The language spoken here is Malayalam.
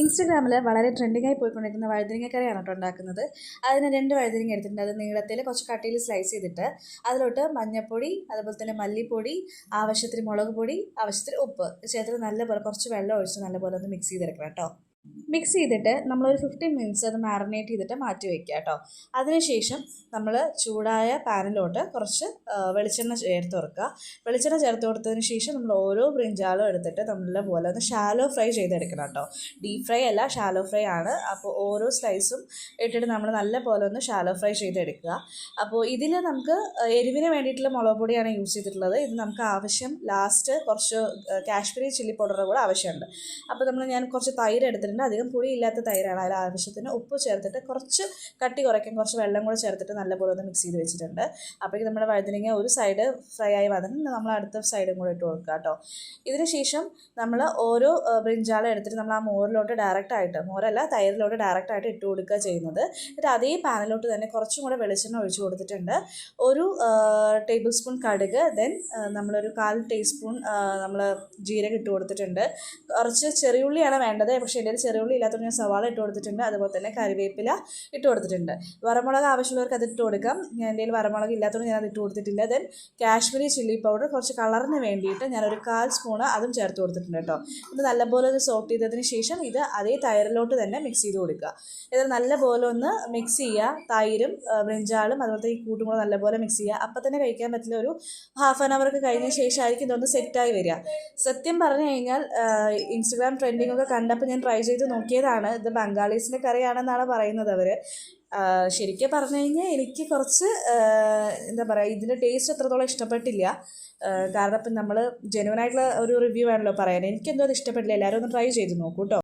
ഇൻസ്റ്റഗ്രാമിൽ വളരെ ട്രെൻഡിങ്ങായി പോയിക്കൊണ്ടിരിക്കുന്ന വഴുതനങ്ങക്കറിയാണ് കേട്ടോ ഉണ്ടാക്കുന്നത്. അതിന് 2 വഴുതനങ്ങ എടുത്തിട്ടുണ്ട്. അത് നീളത്തിൽ കുറച്ച് കട്ടിയിൽ സ്ലൈസ് ചെയ്തിട്ട് അതിലോട്ട് മഞ്ഞൾപ്പൊടി, അതുപോലെ തന്നെ മല്ലിപ്പൊടി, ആവശ്യത്തിന് മുളക് പൊടി, ആവശ്യത്തിന് ഉപ്പ് ചേർത്തിട്ട് നല്ലപോലെ കുറച്ച് വെള്ളം ഒഴിച്ച് നല്ലപോലെ ഒന്ന് മിക്സ് ചെയ്തെടുക്കണം കേട്ടോ. മിക്സ് ചെയ്തിട്ട് നമ്മളൊരു 15 മിനിറ്റ്സ് അത് മാറിനേറ്റ് ചെയ്തിട്ട് മാറ്റി വയ്ക്കുക കേട്ടോ. അതിനുശേഷം നമ്മൾ ചൂടായ പാനിലോട്ട് കുറച്ച് വെളിച്ചെണ്ണ ചേർത്ത് കൊടുക്കുക. വെളിച്ചെണ്ണ ചേർത്ത് കൊടുത്തതിന് ശേഷം നമ്മൾ ഓരോ ബ്രിഞ്ചാളും എടുത്തിട്ട് നല്ലപോലെ ഒന്ന് ഷാലോ ഫ്രൈ ചെയ്തെടുക്കണം കേട്ടോ. ഡീപ് ഫ്രൈ അല്ല, ഷാലോ ഫ്രൈ ആണ്. അപ്പോൾ ഓരോ സ്ലൈസും ഇട്ടിട്ട് നമ്മൾ നല്ലപോലെ ഒന്ന് ഷാലോ ഫ്രൈ ചെയ്തെടുക്കുക. അപ്പോൾ ഇതിൽ നമുക്ക് എരിവിന് വേണ്ടിയിട്ടുള്ള മുളക് പൊടിയാണ് യൂസ് ചെയ്തിട്ടുള്ളത്. ഇത് നമുക്ക് ആവശ്യം ലാസ്റ്റ് കുറച്ച് കാശ്മീരി ചില്ലി പൗഡർ കൂടെ ആവശ്യമുണ്ട്. അപ്പോൾ ഞാൻ കുറച്ച് തൈര് എടുത്തിട്ടുണ്ട്. അധികം പുളിയില്ലാത്ത തൈരാണ്. അതിൽ ആവശ്യത്തിന് ഉപ്പ് ചേർത്തിട്ട് കുറച്ച് കട്ടി കുറയ്ക്കാൻ കുറച്ച് വെള്ളം കൂടെ ചേർത്തിട്ട് നല്ലപോലെ ഒന്ന് മിക്സ് ചെയ്ത് വെച്ചിട്ടുണ്ട്. അപ്പോഴേക്കും നമ്മുടെ വഴുതനങ്ങ ഒരു സൈഡ് ഫ്രൈ ആയി വന്നിട്ട് നമ്മൾ അടുത്ത സൈഡും കൂടെ ഇട്ട് കൊടുക്കുക കേട്ടോ. ഇതിന് ശേഷം നമ്മൾ ഓരോ ബ്രിഞ്ചാളും എടുത്തിട്ട് നമ്മൾ ആ മോരിലോട്ട് ഡയറക്റ്റായിട്ട്, മോരല്ല തൈരിലോട്ട് ഡയറക്റ്റായിട്ട് ഇട്ട് കൊടുക്കുക ചെയ്യുന്നത്. എന്നിട്ട് അതേ പാനിലോട്ട് തന്നെ കുറച്ചും കൂടെ വെളിച്ചെണ്ണ ഒഴിച്ച് കൊടുത്തിട്ടുണ്ട്. ഒരു ടേബിൾ സ്പൂൺ കടുക്, ദെൻ നമ്മളൊരു 1/4 ടീസ്പൂൺ നമ്മൾ ജീരകം ഇട്ട് കൊടുത്തിട്ടുണ്ട്. കുറച്ച് ചെറിയുള്ളിയാണ് വേണ്ടത്, പക്ഷേ എൻ്റെ ചെറിയുള്ളി ഇല്ലാത്തതുകൊണ്ട് ഞാൻ സവാള ഇട്ട് കൊടുത്തിട്ടുണ്ട്. അതുപോലെ തന്നെ കറിവേപ്പില ഇട്ട് കൊടുത്തിട്ടുണ്ട്. വറമുളക് ആവശ്യമുള്ളവർക്ക് അത് ഇട്ട് കൊടുക്കാം. എൻ്റെ കയ്യിൽ വറമുളക് ഇല്ലാത്തതുകൊണ്ട് ഞാൻ അത് ഇട്ട് കൊടുത്തിട്ടില്ല. ദെൻ കാശ്മീരി ചില്ലി പൗഡർ കുറച്ച് കളറിന് വേണ്ടിയിട്ട് ഞാനൊരു 1/4 സ്പൂൺ അതും ചേർത്ത് കൊടുത്തിട്ടുണ്ട് കേട്ടോ. ഇത് നല്ലപോലെ ഒന്ന് സോട്ട് ചെയ്തതിന് ശേഷം ഇത് അതേ തൈരിലോട്ട് തന്നെ മിക്സ് ചെയ്ത് കൊടുക്കുക. ഇത് നല്ലപോലെ ഒന്ന് മിക്സ് ചെയ്യുക. തൈരും ബ്രിഞ്ചാളും അതുപോലത്തെ ഈ കൂട്ടും കൂടെ നല്ലപോലെ മിക്സ് ചെയ്യുക. അപ്പം തന്നെ കഴിക്കാൻ പറ്റില്ല, ഒരു ½ ആൻ അവർക്ക് കഴിഞ്ഞ ശേഷമായിരിക്കും ഇതൊന്ന് സെറ്റായി വരിക. സത്യം പറഞ്ഞു കഴിഞ്ഞാൽ ഇൻസ്റ്റഗ്രാം ട്രെൻഡിങ് ഒക്കെ കണ്ടപ്പോൾ ഞാൻ ട്രൈ ചെയ്ത് നോക്കിയതാണ്. ഇത് ബംഗാളീസിൻ്റെ കറിയാണെന്നാണ് പറയുന്നത് അവർ. ശരിക്കും പറഞ്ഞു കഴിഞ്ഞാൽ എനിക്ക് കുറച്ച് എന്താ പറയുക, ഇതിൻ്റെ ടേസ്റ്റ് അത്രത്തോളം ഇഷ്ടപ്പെട്ടില്ല. കാരണം ഇപ്പം നമ്മൾ ജെനുവനായിട്ടുള്ള ഒരു റിവ്യൂ ആണല്ലോ പറയാൻ. എനിക്കെന്തോ അത് ഇഷ്ടപ്പെട്ടില്ല. എല്ലാവരും ഒന്ന് ട്രൈ ചെയ്ത് നോക്കൂ കേട്ടോ.